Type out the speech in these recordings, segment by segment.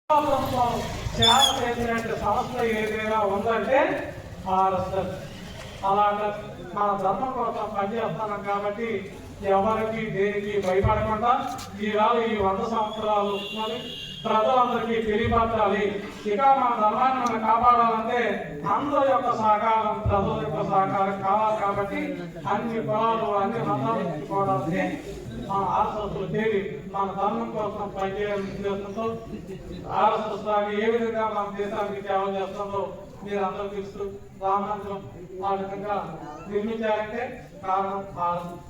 సేవ చేసినట్టు సంస్థ ఏదైనా ఉందంటే ఆర్ఎస్ఎస్. అలాగే మన ధర్మం కోసం పనిచేస్తున్నాం కాబట్టి ఎవరికి దేనికి భయపడకుండా ఈవేళ ఈ 100 సంవత్సరాలు ప్రజలందరికీ తెలియపరచాలి. ఇక మన ధర్మాన్ని మనం కాపాడాలంటే అందరి యొక్క సహకారం, ప్రజల యొక్క సహకారం కావాలి. కాబట్టి అన్ని కులాలు, అన్ని మతాలు తీసుకోవడానికి మన ఆర్ఎస్ఎస్లు చేరి మన ధర్మం కోసం పనిచేయాలని ఉద్దేశంతో ఆర్ఎస్ఎస్ ఏ విధంగా మన దేశానికి సేవ చేస్తుందో మీరు అందరూ తెలుసు. రామమందిరం ఆ విధంగా నిర్మించారంటే కారణం ఆర్ఎస్ఎస్.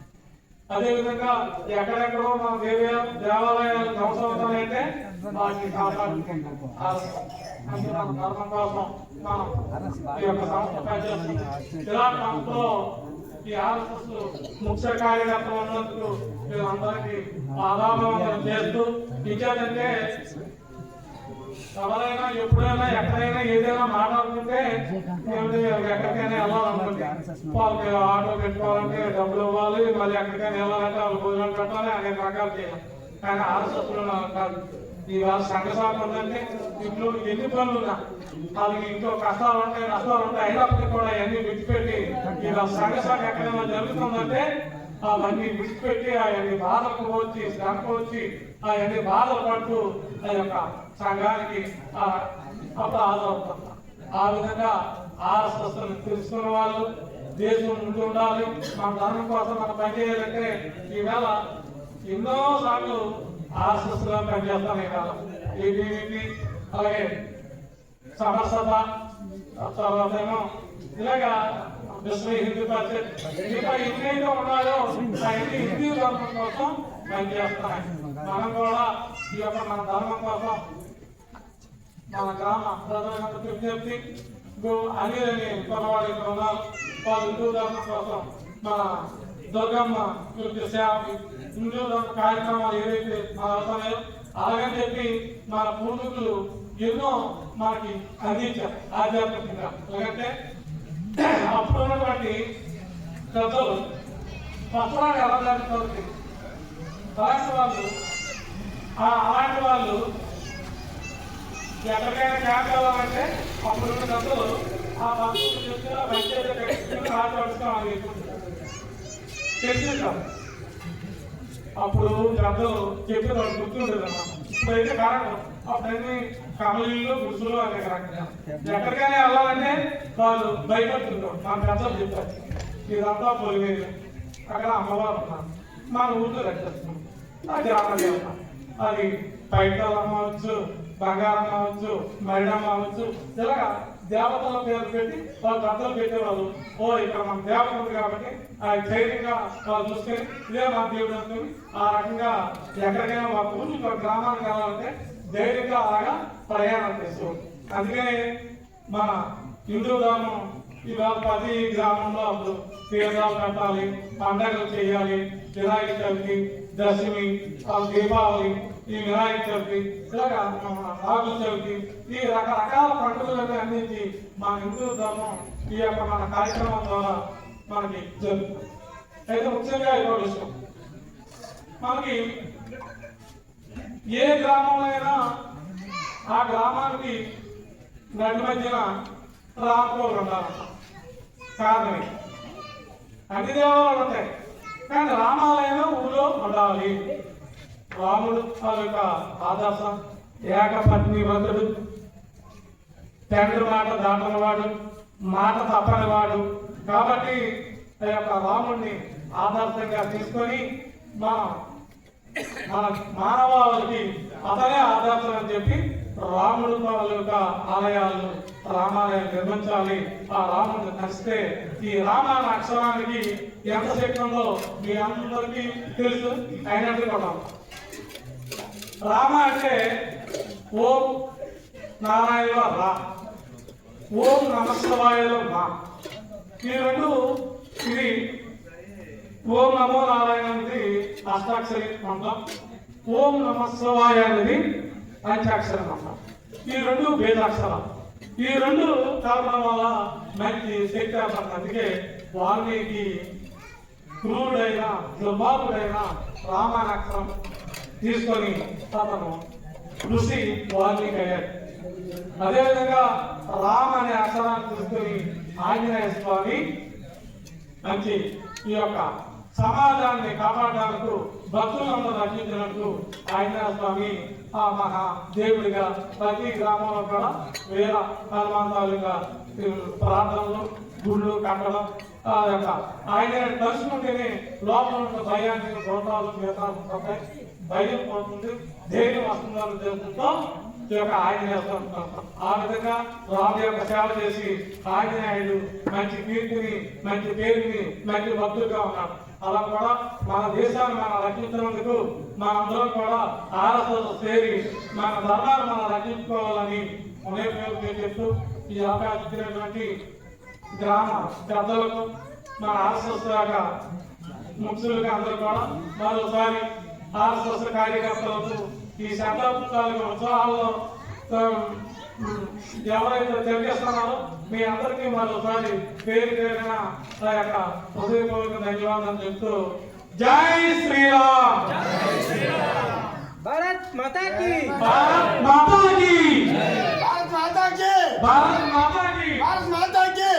అదేవిధంగా ఎక్కడెక్కడో మన దేవాలయాలు ధ్వంసమవుతాయంటే వాటిని కాపాడుకుంటాం అంటే మన ధర్మం కోసం మనం ఈ యొక్క సంస్థ పనిచేస్తుంది. ఇలాంటి సంస్థలో ఈ ఆర్ఎస్ఎస్ ముఖ్య కార్యకర్త ఉన్నందుకు వీళ్ళందరికీ ఆదాభావం చేస్తూ ఇచ్చేదంటే ఎవరైనా ఎప్పుడైనా ఎక్కడైనా ఏదైనా మాట్లాడుతుంటే ఎక్కడికైనా వెళ్ళాలనుకుంటే వాళ్ళకి ఆటో పెట్టుకోవాలంటే డబ్బులు ఇవ్వాలి, మళ్ళీ ఎక్కడికైనా వెళ్ళాలంటే వాళ్ళు భోజనాలు పెట్టాలి, అనేక రకాలు చేయాలి. కానీ ఆర్ఎస్ఎస్ కాదు. ఇవాళ సంఘశాఖ ఉందంటే ఇంట్లో ఎన్ని పనులు ఉన్నా వాళ్ళకి ఇంట్లో కష్టాలు ఉంటాయి, నష్టాలు ఉంటాయి, అయినప్పటికీ కూడా అవన్నీ విడిచిపెట్టి ఇవాళ సంఘశాఖ ఎక్కడైనా జరుగుతుందంటే అవన్నీ విడిచిపెట్టి అవన్నీ బాధలకు వచ్చి శ్రమకు వచ్చి అవన్నీ బాధలు పడుతూ ఆ యొక్క సంఘానికి అప్పుడు హాజరవుతారు. ఆ విధంగా ఆర్ఎస్ఎస్ తెలుసుకున్న వాళ్ళు దేశం ముందు ఉండాలి, మన ధర్మం కోసం మనం పనిచేయాలంటే ఈవేళ ఎన్నో సార్లు ఆర్ఎస్ఎస్ లో పనిచేస్తాం. ఈ కాలం ఏబీవీపీ అలాగే సమరసత తర్వాత ఏమో ఇలాగా విశ్వ హిందూ పరిషత్ ఇంకా ఎన్నైతే ఉన్నాయో అవన్నీ హిందూ ధర్మం కోసం పనిచేస్తాయి. మనం కూడా ఈ యొక్క మన ధర్మం కోసం మన గ్రామ ప్రధానమంత్రి విజ్ఞప్తి అనిలని కొనవాళ్ళు ఇక్కడ ఉన్నారు. వాళ్ళు హిందూ ధర్మం కోసం మన దుర్గమ్మ సేవ హిందూ ధర్మ కార్యక్రమాలు ఏవైతే అవుతున్నాయో అలాగని చెప్పి మన పూర్వీకులు ఎన్నో మనకి అందించారు ఆధ్యాత్మికంగా. ఎందుకంటే అప్పుడు ఉన్నటువంటి పెద్దలు పత్రాలు ఎలా జరుగుతుంది అలాంటి వాళ్ళు ఎక్కడికైనా క్యాంప్ వెళ్ళాలంటే అప్పుడున్న పెద్దలు ఆ భక్తులు చెప్తే మాట్లాడుతాం తెలిసింటాం. అప్పుడు పెద్దలు చెప్పి వాళ్ళు గుర్తుండేదమ్మా. ఇప్పుడైతే కారణం అప్పుడన్నీ కమలీలు గుర్తులు అనేక రకంగా ఎక్కడికైనా వెళ్ళాలంటే వాళ్ళు భయపడుతుంటారు. మన పెద్దలు చెప్తారు ఇదంతా పొలివేరు, అక్కడ అమ్మవారు ఉన్నారు, మన ఊళ్ళో రక్షిస్తున్నాం, ఆ గ్రామాలు ఉన్నాం. అది పైటలు అమ్మవచ్చు, బంగారం అవ్వచ్చు, మరిడమ్మ అవ్వచ్చు, ఇలాగా దేవతల పేరు పెట్టి వాళ్ళు పెద్దలు పెట్టేవాళ్ళు. ఇక్కడ మన దేవత ఉంది కాబట్టి ఆ ధైర్యంగా వాళ్ళు చూసుకొని ఇదే మా దేవుడు అనుకుని ఆ రకంగా ఎక్కడికైనా మా ఊరు గ్రామానికి వెళ్ళాలంటే ధైర్యంగా అలాగా ప్రయాణం చేస్తుంది. అందుకనే మన హిందూ ధర్మం ఇవాళ ప్రతి గ్రామంలో అప్పుడు తీర్థాలు పెట్టాలి, పండగలు చేయాలి, వినాయక చవితి, దశమి, దీపావళి, ఈ వినాయక చవితి, ఇలాగా నాగుల చవితి, ఈ రకరకాల పండుగలను అందించి మన హిందూ ధర్మం ఈ యొక్క మన కార్యక్రమం ద్వారా మనకి జరుగుతుంది. అయితే ముఖ్యంగా ఇంకో విషయం, మనకి ఏ గ్రామంలో అయినా ఆ గ్రామానికి నడి మధ్యన రామకోలు ఉండాలంట. కారణం అన్ని దేవాలయాలు ఉంటాయి కానీ రామాలయం ఊళ్ళో ఉండాలి. రాముడు వాళ్ళ యొక్క ఆదర్శం, ఏకపత్ని వ్రతుడు, తండ్రి మాట దాటని వాడు, మాట తప్పని వాడు. కాబట్టి ఆ యొక్క రాముడిని ఆదర్శంగా తీసుకొని మన మానవాళికి అతనే ఆదర్శం అని చెప్పి రాముడు వాళ్ళ యొక్క ఆలయాలు, రామాలయాలు నిర్మించాలి. ఆ రాముడిని నచ్చితే ఈ రామాయణ అక్షరానికి ఎంత శక్తి ఉందో మీ అందరికీ తెలుసు. అయినట్టు కూడా రామ అంటే ఓం నారాయణ రా, ఓం నమశివాయలో మా. ఈ రెండు ఇది ఓం నమో నారాయణ అనేది అష్టాక్షరి మంత్రం, ఓం నమశివాయ అనేది పంచాక్షర మంత్రం. ఈ రెండు వేదాక్షరాలు. ఈ రెండు కలపడం వల్ల మంచి శక్తి ఏర్పడుతుంది. అందుకే వాల్మీకి క్రూరుడైన దుర్మార్గుడైన రామాయణ అక్షరం తీసుకొని అతను ఋషి వాల్మీకి అయ్యాడు. అదేవిధంగా రామ్ అనే అక్షరాన్ని తీసుకుని ఆంజనేయ స్వామి మంచి ఈ యొక్క సమాజాన్ని కాపాడడానికి భక్తులందరూ రక్షించినట్టు ఆంజనేయ స్వామి ఆ మహా దేవుడిగా ప్రతి గ్రామంలో కూడా వేల హనుమంతాలుగా ప్రార్థనలు గుళ్ళు కట్టడం ఆ యొక్క ఆయన తలుచుకుంటేనే లోపల ఉన్న భయానికి గోతాలు గీతాలు పోతాయి, భయం పోతుంది, ధైర్యం వస్తుందని తెలుసుకుంటూ ఈ యొక్క ఆంజనేయ స్వామి ఆ విధంగా రాము యొక్క సేవ చేసి ఆంజనేయుడు మంచి కీర్తిని, మంచి పేరుని, మంచి భక్తులుగా ఉన్నాడు. అలా కూడా మన దేశాన్ని మనం రక్షించినందుకు మనందరం కూడా ఆర్ఎస్ఎస్ చేరి మన ధర్మాన్ని మనం రక్షించుకోవాలని ఉదయం పేరు చెప్తూ ఈ అవకాశం ఇచ్చినటువంటి గ్రామ పెద్దలకు మన ఆర్ఎస్ఎస్ యొక్క ముఖ్యులుగా అందరూ కూడా మరోసారి ఆర్ఎస్ఎస్ కార్యకర్తలకు ఈ శతాబ్దాల ఉత్సవాల్లో ఎవరైతే తెలియజేస్తున్నారో మీ అందరికీ మరోసారి పేరు పేరిన ఆ యొక్క హృదయపూర్వక ధన్యవాదాలు చెప్తూ జై శ్రీరామ్, భారత్ మాతా కీ, భారత్ మాతా కీ, भारत माता की, భారత్ మాతా కీ। भारत माता की।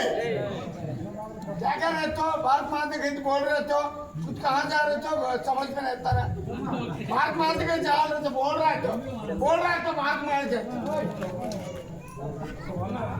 क्या कर रहे हो? भारत माता के बोल रहे हो, कुछ कहाँ जा रहे हो समझ में नहीं आता है। भारत माता के जा रहे हो, बोल रहे हो भारत माता के।